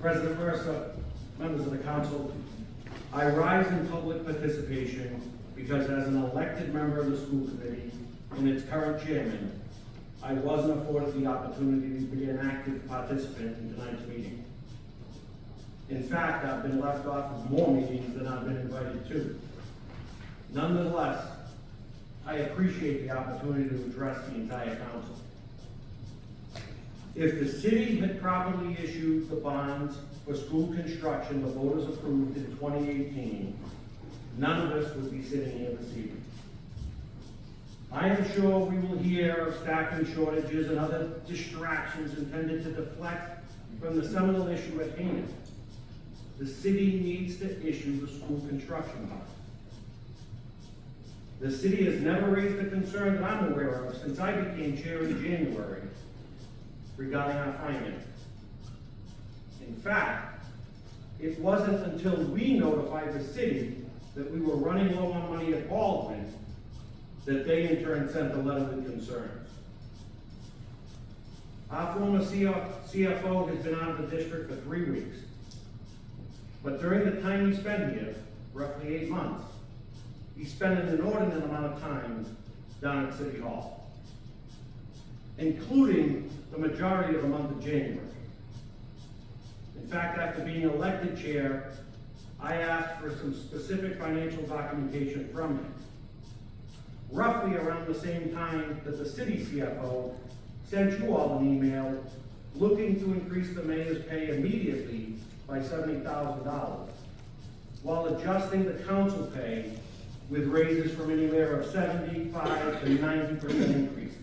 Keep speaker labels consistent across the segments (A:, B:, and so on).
A: President Mercer, members of the council, I rise in public participation because as an elected member of the school committee and its current chairman, I wasn't afforded the opportunity to be an active participant in tonight's meeting. In fact, I've been left off of more meetings than I've been invited to. Nonetheless, I appreciate the opportunity to address the entire council. If the city had properly issued the bonds for school construction the voters approved in 2018, none of us would be sitting here this evening. I am sure we will hear of staffing shortages and other distractions intended to deflect from the seminal issue at hand. The city needs to issue the school construction bond. The city has never raised a concern that I'm aware of since I became chair in January regarding our finances. In fact, it wasn't until we notified the city that we were running low on money at Baldwin that they in turn sent a letter with concerns. Our former CFO has been out of the district for 3 weeks. But during the time he spent here, roughly 8 months, he spent an inordinate amount of time down at City Hall, including the majority of the month of January. In fact, after being elected chair, I asked for some specific financial documentation from him. Roughly around the same time that the city CFO sent you all an email looking to increase the mayor's pay immediately by $70,000, while adjusting the council pay with raises from anywhere of 75 to 90% increases.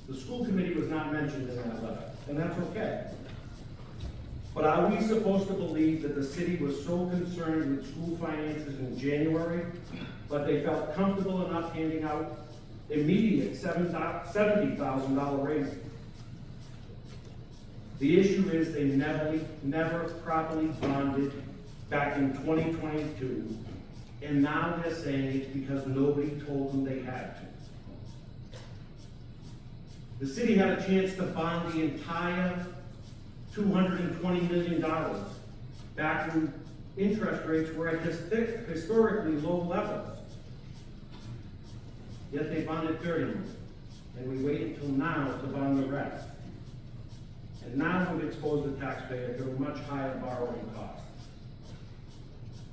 A: The school committee was not mentioned in that letter, and that's okay. But are we supposed to believe that the city was so concerned with school finances in January, but they felt comfortable enough handing out immediate $70,000 raises? The issue is they never properly bonded back in 2022, and now they're saying it's because nobody told them they had to. The city had a chance to bond the entire $220 million back when interest rates were at historically low levels. Yet they bonded $30 million, and we waited until now to bond the rest. And now we've exposed the taxpayer to a much higher borrowing cost.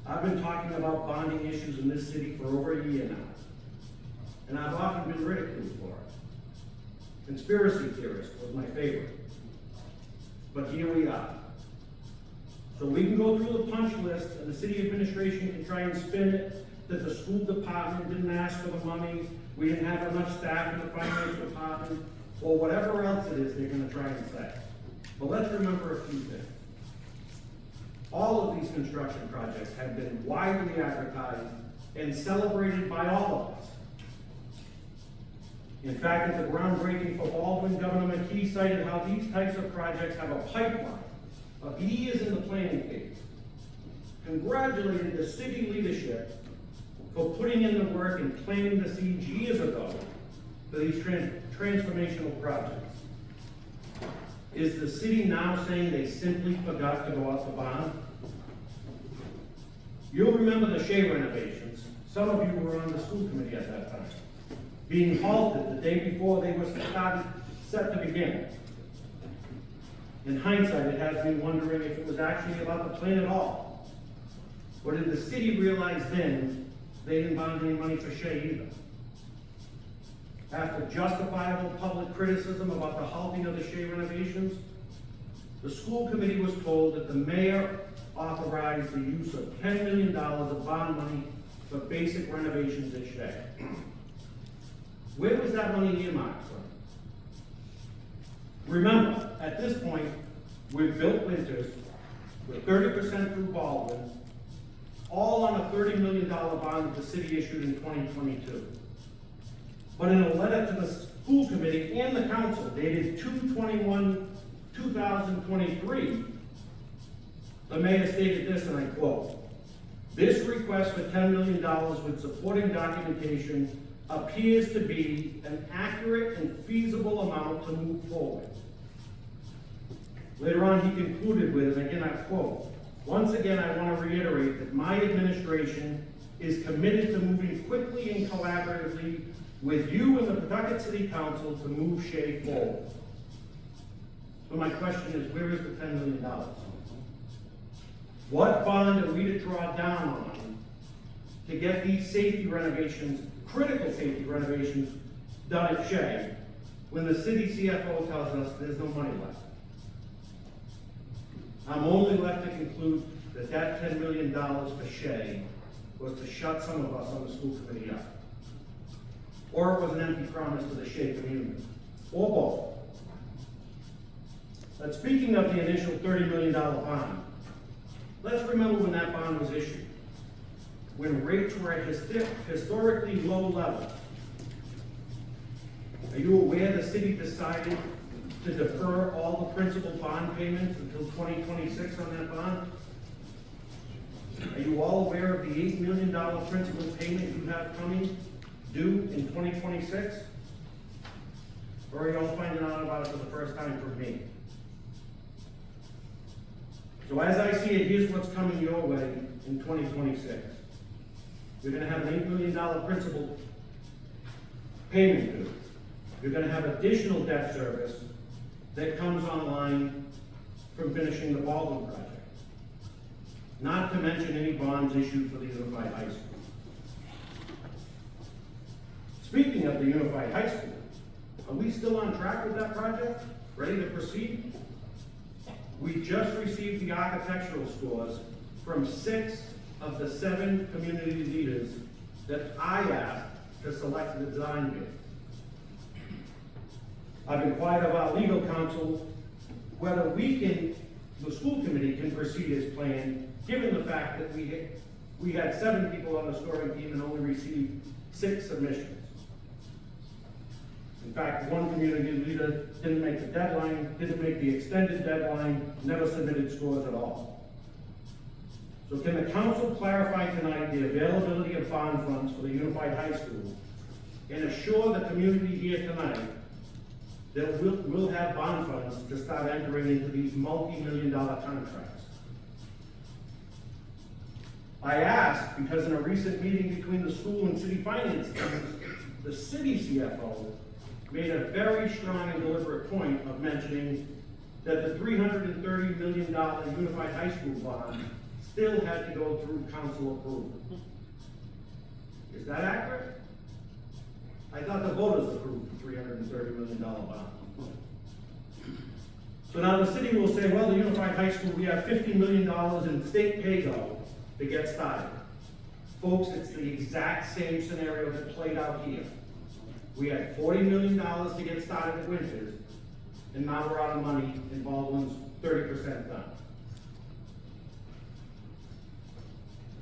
A: I've been talking about bonding issues in this city for over a year now, and I've often been ridiculed for it. Conspiracy theorist was my favorite. But here we are. So we can go through the punch list, and the city administration can try and spin it that the school department didn't ask for the money, we didn't have enough staff in the finance department, or whatever else it is they're going to try and say. But let's remember a few things. All of these construction projects have been widely advertised and celebrated by all of us. In fact, at the groundbreaking for Baldwin, Governor McKee cited how these types of projects have a pipeline of years in the planning phase. Congratulated the city leadership for putting in the work and planting the seeds years ago for these transformational projects. Is the city now saying they simply forgot to go out the bond? You'll remember the Shea renovations. Some of you were on the school committee at that time, being halted the day before they were set to begin. In hindsight, it has me wondering if it was actually about the plan at all. Or did the city realize then they didn't bond any money for Shea either? After justifiable public criticism about the halting of the Shea renovations, the school committee was told that the mayor authorized the use of $10 million of bond money for basic renovations at Shea. Where was that money earmarked from? Remember, at this point, we've built Winters, we're 30% through Baldwin, all on a $30 million bond that the city issued in 2022. But in a letter to the school committee and the council dated 2/21/2023, the mayor stated this, and I quote, "This request for $10 million with supporting documentation appears to be an accurate and feasible amount to move forward. Later on, he concluded with, and again I quote, "Once again, I want to reiterate that my administration is committed to moving quickly and collaboratively with you and the Pawtucket City Council to move Shea forward." So my question is, where is the $10 million? What bond are we to draw down on to get these safety renovations, critical safety renovations, done at Shea, when the city CFO tells us there's no money left? I'm only left to conclude that that $10 million for Shea was to shut some of us on the school committee up. Or it was an empty promise to the Shea community, or both. But speaking of the initial $30 million bond, let's remember when that bond was issued, when rates were at historically low levels. Are you aware the city decided to defer all the principal bond payments until 2026 on that bond? Are you all aware of the $8 million principal payment you have coming due in 2026? Or are you all finding out about it for the first time from me? So as I see it, here's what's coming your way in 2026. You're gonna have an $8 million principal payment due. You're gonna have additional debt service that comes online from finishing the Baldwin project. Not to mention any bonds issued for the Unified High School. Speaking of the Unified High School, are we still on track with that project? Ready to proceed? We just received the architectural scores from 6 of the 7 community leaders that I asked to select the design bid. I've inquired of our legal counsel whether the school committee can proceed as planned, given the fact that we had 7 people on the scoring team and only received 6 submissions. In fact, one community leader didn't make the deadline, didn't make the extended deadline, never submitted scores at all. So can the council clarify tonight the availability of bond funds for the Unified High School and assure the community here tonight that we'll have bond funds to start entering into these multi-million-dollar contracts? I ask because in a recent meeting between the school and city finance teams, the city CFO made a very strong and deliberate point of mentioning that the $330 million Unified High School bond still had to go through council approval. Is that accurate? I thought the voters approved the $330 million bond. So now the city will say, well, the Unified High School, we have $50 million in state pay-go to get started. Folks, it's the exact same scenario that played out here. We had $40 million to get started at Winters, and now we're out of money, and Baldwin's 30% done.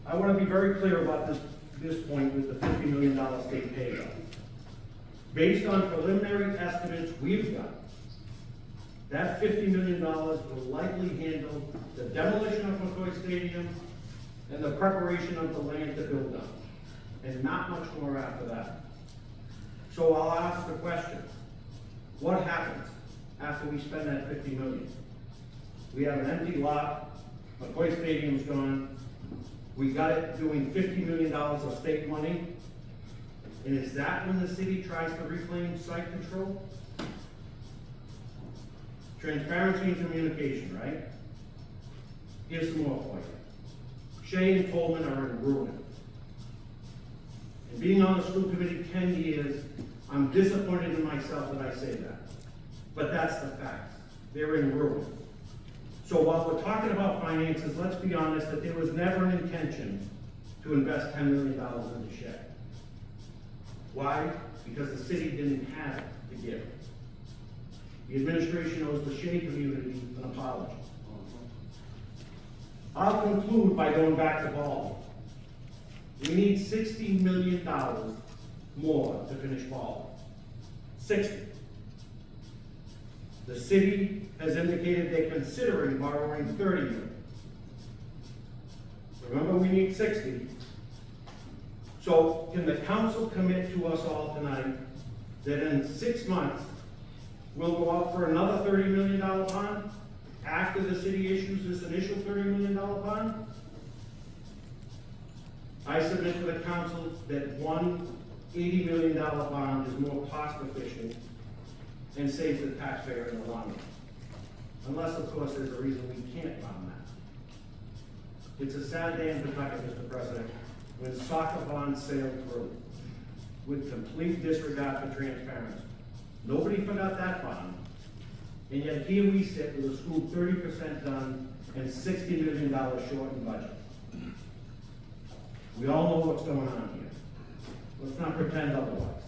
A: I want to be very clear about this point with the $50 million state pay-go. Based on preliminary estimates we've got, that $50 million will likely handle the demolition of McCoy Stadium and the preparation of the land to build on, and not much more after that. So I'll ask the question, what happens after we spend that $50 million? We have an empty lot, McCoy Stadium's gone, we got it doing $50 million of state money, and is that when the city tries to reclaim site control? Transparency and communication, right? Here's some more for you. Shea and Coleman are in ruin. And being on the school committee 10 years, I'm disappointed in myself that I say that. But that's the facts. They're in ruin. So while we're talking about finances, let's be honest that there was never an intention to invest $10 million into Shea. Why? Because the city didn't have it to give. The administration owes the Shea community an apology. I'll conclude by going back to Baldwin. We need $60 million more to finish Baldwin. 60. The city has indicated they're considering borrowing $30 million. Remember, we need 60. So can the council commit to us all tonight that in 6 months, we'll go out for another $30 million bond? after the city issues this initial $30 million bond, I submit to the council that one $80 million bond is more cost efficient and saves the taxpayer in the long run. Unless, of course, there's a reason we can't bond that. It's a sad day in Pawtucket, Mr. President, when soccer bonds sailed through with complete disregard for transparency. Nobody forgot that bond. And yet here we sit with a school 30% done and $60 million short in budget. We all know what's going on here. Let's not pretend otherwise.